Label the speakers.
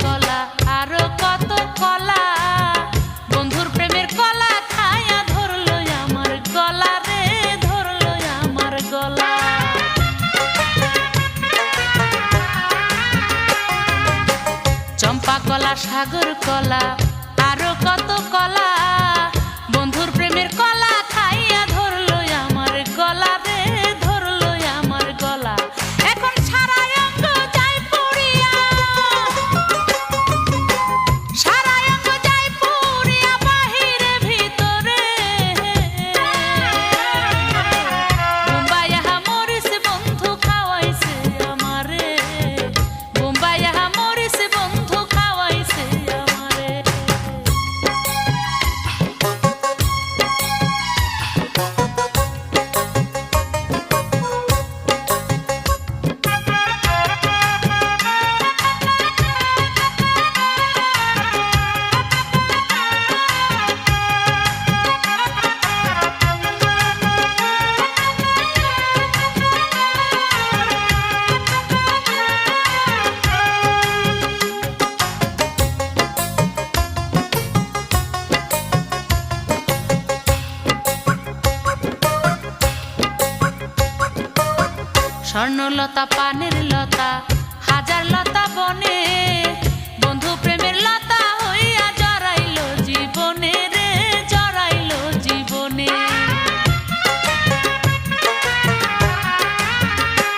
Speaker 1: কলা আরো কত কলা বন্ধুর প্রেমের কলা খায়া ধরলো আমার গলা রে ধরলো আমার গলা চম্পা কলা সাগর কলা আরো কত কলা বন্ধুর প্রেমের কলা খাইয়া ধরলো আমার গলা রে ধরলো আমার গলা এখন সারা অঙ্গ যায় পুড়িয়া সারা অঙ্গ যায় পুড়িয়া বাহিরে ভিতরে বোম্বাইয়া মরিস বন্ধু খাওয়াইছে আমারে বোম্বাইয়া মরিস বন্ধু খাওয়াইছে আমারে স্বর্ণলতা পানের লতা হাজার লতা বনে